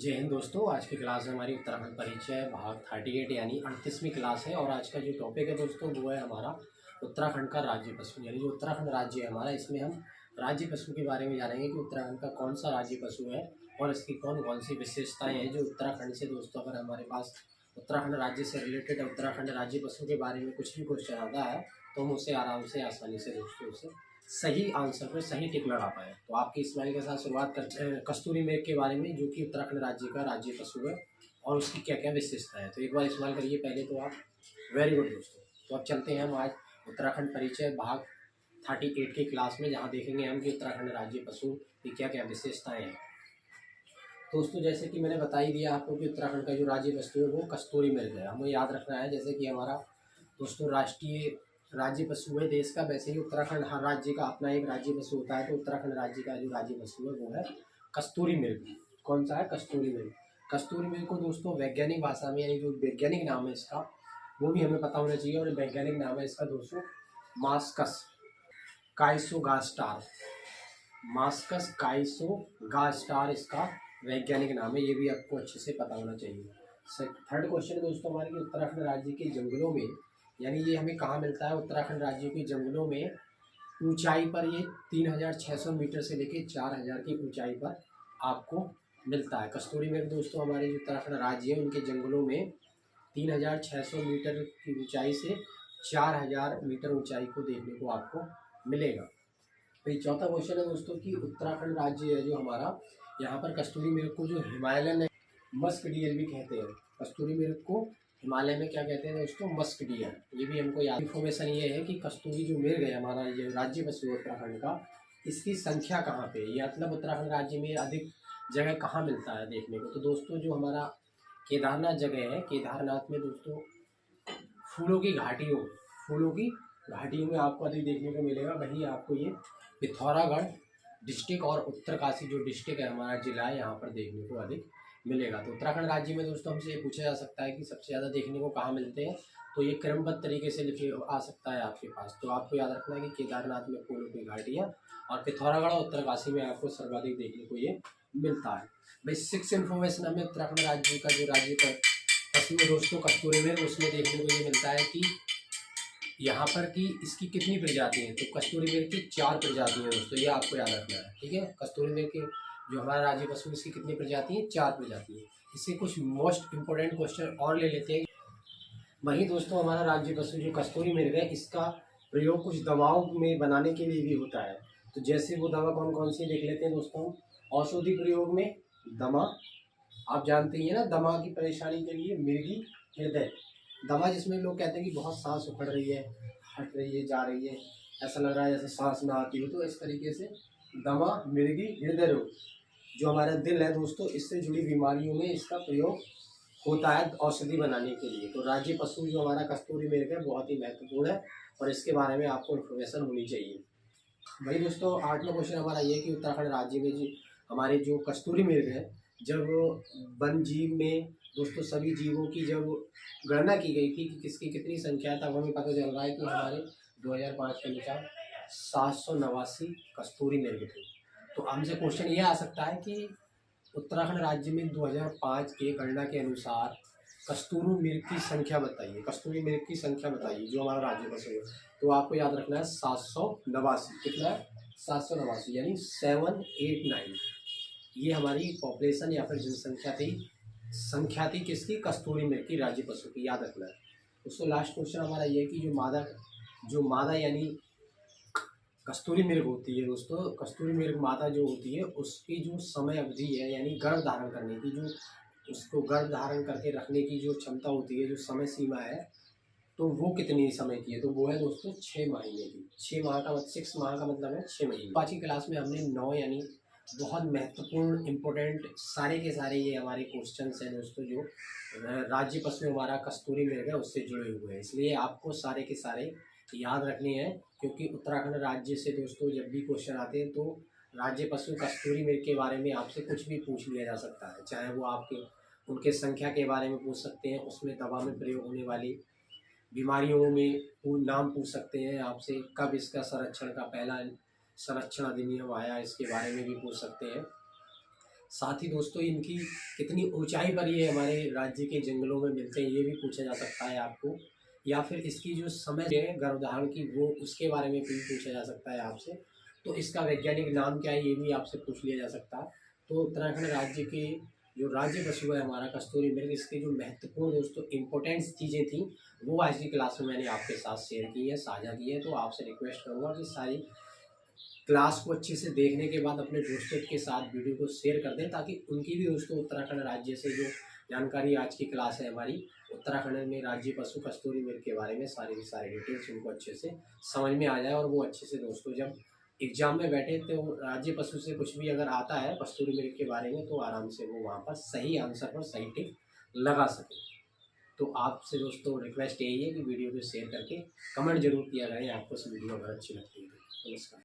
जय हिंद दोस्तों। आज की क्लास में हमारी उत्तराखंड परिचय भाग 38 यानी 38वीं क्लास है। और आज का जो टॉपिक है दोस्तों वो है हमारा उत्तराखंड का राज्य पशु, यानी जो उत्तराखंड राज्य है हमारा, इसमें हम राज्य पशु के बारे में जानेंगे कि उत्तराखंड का कौन सा राज्य पशु है और इसकी कौन कौन सी विशेषताएँ हैं जो उत्तराखंड से दोस्तों, अगर हमारे पास उत्तराखंड राज्य से रिलेटेड उत्तराखंड राज्य पशु के बारे में कुछ भी क्वेश्चन आता है तो हम उसे आराम से आसानी से दोस्तों उसे सही आंसर पे सही टिक लगा पाए। तो आपकी स्माइल के साथ शुरुआत करते हैं कस्तूरी मेघ के बारे में, जो कि उत्तराखंड राज्य का राज्य पशु है और उसकी क्या क्या विशेषता है। तो एक बार इस्तेमाल करिए पहले तो आप। वेरी गुड दोस्तों। तो अब चलते हैं हम आज उत्तराखंड परिचय भाग 38 की क्लास में, जहाँ देखेंगे हम कि उत्तराखंड राज्य पशु की क्या क्या विशेषताएँ हैं। दोस्तों जैसे कि मैंने बता ही दिया आपको कि उत्तराखंड का जो राज्य पशु है वो कस्तूरी मृग है। हमें याद रखना है जैसे कि हमारा दोस्तों राष्ट्रीय राज्य पशु है देश का, वैसे ही उत्तराखंड हर राज्य का अपना एक राज्य पशु होता है। तो उत्तराखंड राज्य का जो राज्य पशु है वो है कस्तूरी मृग। कौन सा है? कस्तूरी मृग। कस्तूरी मृग को दोस्तों वैज्ञानिक भाषा में, यानी जो वैज्ञानिक नाम है इसका वो भी हमें पता होना चाहिए। और वैज्ञानिक नाम है इसका दोस्तों मास्कस काइसोगास्टार। मास्कस काइसोगास्टार इसका वैज्ञानिक नाम है, ये भी आपको अच्छे से पता होना चाहिए। थर्ड क्वेश्चन दोस्तों हमारे कि उत्तराखंड राज्य के जंगलों में, यानी ये हमें कहाँ मिलता है? उत्तराखंड राज्य के जंगलों में ऊंचाई पर ये 3600 मीटर से लेकर 4000 की ऊंचाई पर आपको मिलता है। कस्तूरी मृग दोस्तों हमारे जो उत्तराखंड राज्य है उनके जंगलों में 3600 मीटर की ऊंचाई से 4000 मीटर ऊंचाई को देखने को आपको मिलेगा। तो चौथा क्वेश्चन है दोस्तों कि उत्तराखंड राज्य है जो हमारा, यहाँ पर कस्तूरी मृग को जो हिमालयन मस्क डियर भी कहते हैं। कस्तूरी मृग को हिमालय में क्या कहते हैं दोस्तों? Musk deer. ये भी हमको याद। इन्फॉर्मेशन ये है कि कस्तूरी जो मृग है हमारा, ये राज्य पशु है उत्तराखंड का, इसकी संख्या कहाँ पे है, ये मतलब उत्तराखंड राज्य में अधिक जगह कहाँ मिलता है देखने को। तो दोस्तों जो हमारा केदारनाथ जगह है, केदारनाथ में दोस्तों फूलों की घाटियों में आपको अधिक देखने को मिलेगा। वहीं आपको ये पिथौरागढ़ डिस्ट्रिक्ट और उत्तरकाशी जो डिस्ट्रिक्ट है हमारा जिला है, यहाँ पर देखने को अधिक मिलेगा। तो उत्तराखंड राज्य में दोस्तों हमसे ये पूछा जा सकता है कि सबसे ज़्यादा देखने को कहाँ मिलते हैं, तो ये क्रमबद्ध तरीके से लिखे आ सकता है आपके पास। तो आपको याद रखना है कि केदारनाथ में फूलों की घाटियाँ और पिथौरागढ़ और उत्तरकाशी में आपको सर्वाधिक देखने को ये मिलता है। भाई 6 इन्फॉर्मेशन हमें उत्तराखंड राज्य का जो राज्य पशु है दोस्तों कस्तूरी मृग, उसमें देखने को ये मिलता है कि यहाँ पर कि इसकी कितनी प्रजाति है। तो कस्तूरी मृग की 4 प्रजाति है दोस्तों, ये आपको याद रखना है, ठीक है। कस्तूरी मृग के जो हमारा राज्य पशु इसकी कितनी प्रजाति है? 4 प्रजाति है। इससे कुछ मोस्ट इंपोर्टेंट क्वेश्चन और ले लेते हैं। वहीं दोस्तों हमारा राज्य पशु जो कस्तूरी मृग है, इसका प्रयोग कुछ दवाओं में बनाने के लिए भी होता है। तो जैसे वो दवा कौन कौन सी देख लेते हैं दोस्तों। औषधि प्रयोग में दमा, आप जानते ही है ना, दमा की परेशानी के लिए मिर्गी हृदय दमा, जिसमें लोग कहते हैं कि बहुत सांस उखड़ रही है, हट रही है, जा रही है, ऐसा लग रहा है जैसे सांस ना आती हो, तो इस तरीके से दमा, मिर्गी हृदय रोग जो हमारा दिल है दोस्तों, इससे जुड़ी बीमारियों में इसका प्रयोग होता है औषधि बनाने के लिए। तो राज्य पशु जो हमारा कस्तूरी मृग है बहुत ही महत्वपूर्ण है और इसके बारे में आपको इन्फॉर्मेशन होनी चाहिए। वही दोस्तों 8वां क्वेश्चन हमारा ये कि उत्तराखंड राज्य में जो हमारे जो कस्तूरी मृग है, जब वन जीव में दोस्तों सभी जीवों की जब गणना की गई थी कि किसकी कितनी संख्या है, तब हमें पता चल रहा है कि हमारे 2005 के अनुसार 789 कस्तूरी मृग थे। तो हमसे क्वेश्चन ये आ सकता है कि उत्तराखंड राज्य में 2005 के गणना के अनुसार कस्तूरी मृग की संख्या बताइए। कस्तूरी मृग की संख्या बताइए जो हमारा राज्य पशु है। तो आपको याद रखना है 789। कितना है? 789 यानी 789। ये हमारी पॉपुलेशन या फिर संख्या थी किसकी? कस्तूरी मृग की, राज्य पशु की, याद रखना है। उसको लास्ट क्वेश्चन हमारा ये है कि जो मादा यानी कस्तूरी मृग होती है दोस्तों, कस्तूरी मृग माता जो होती है उसकी जो समय अवधि है, यानी गर्भ धारण करने की, जो उसको गर्भ धारण करके रखने की जो क्षमता होती है, जो समय सीमा है, तो वो कितनी समय की है? तो वो है दोस्तों 6 महीने की। 6 माह का 6 माह का मतलब है 6 महीने। आज की क्लास में हमने 9 यानी बहुत महत्वपूर्ण इंपॉर्टेंट सारे के सारे ये हमारे क्वेश्चन हैं दोस्तों, जो राज्य पशु हमारा कस्तूरी मृग है उससे जुड़े हुए हैं, इसलिए आपको सारे के सारे याद रखने हैं। क्योंकि उत्तराखंड राज्य से दोस्तों जब भी क्वेश्चन आते हैं तो राज्य पशु कस्तूरी मृग के बारे में आपसे कुछ भी पूछ लिया जा सकता है, चाहे वो आपके उनके संख्या के बारे में पूछ सकते हैं, उसमें दवा में प्रयोग होने वाली बीमारियों में नाम पूछ सकते हैं आपसे, कब इसका संरक्षण का पहला संरक्षण अधिनियम आया इसके बारे में भी पूछ सकते हैं। साथ ही दोस्तों इनकी कितनी ऊंचाई पर ये हमारे राज्य के जंगलों में मिलते हैं ये भी पूछा जा सकता है आपको, या फिर इसकी जो समय है गर्भधारण की वो उसके बारे में भी पूछा जा सकता है आपसे। तो इसका वैज्ञानिक नाम क्या है ये भी आपसे पूछ लिया जा सकता है। तो उत्तराखंड राज्य के जो राज्य पशु है हमारा कस्तूरी मृग, इसके जो महत्वपूर्ण दोस्तों इंपॉर्टेंट चीज़ें थी वो आज की क्लास में मैंने आपके साथ शेयर की है, साझा की है। तो आपसे रिक्वेस्ट करूँगा कि सारी क्लास को अच्छे से देखने के बाद अपने दोस्तों के साथ वीडियो को शेयर कर दें, ताकि उनकी भी दोस्तों उत्तराखंड राज्य से जो जानकारी आज की क्लास है हमारी उत्तराखंड में राज्य पशु कस्तूरी मृग के बारे में सारी की सारी डिटेल्स उनको अच्छे से समझ में आ जाए, और वो अच्छे से दोस्तों जब एग्जाम में बैठे तो राज्य पशु से कुछ भी अगर आता है कस्तूरी मृग के बारे में तो आराम से वो वहाँ पर सही आंसर पर सही टिक लगा सके। तो आपसे दोस्तों रिक्वेस्ट यही है कि वीडियो को शेयर करके कमेंट जरूर किया करें आपको इस वीडियो अगर अच्छी लगती है। नमस्कार।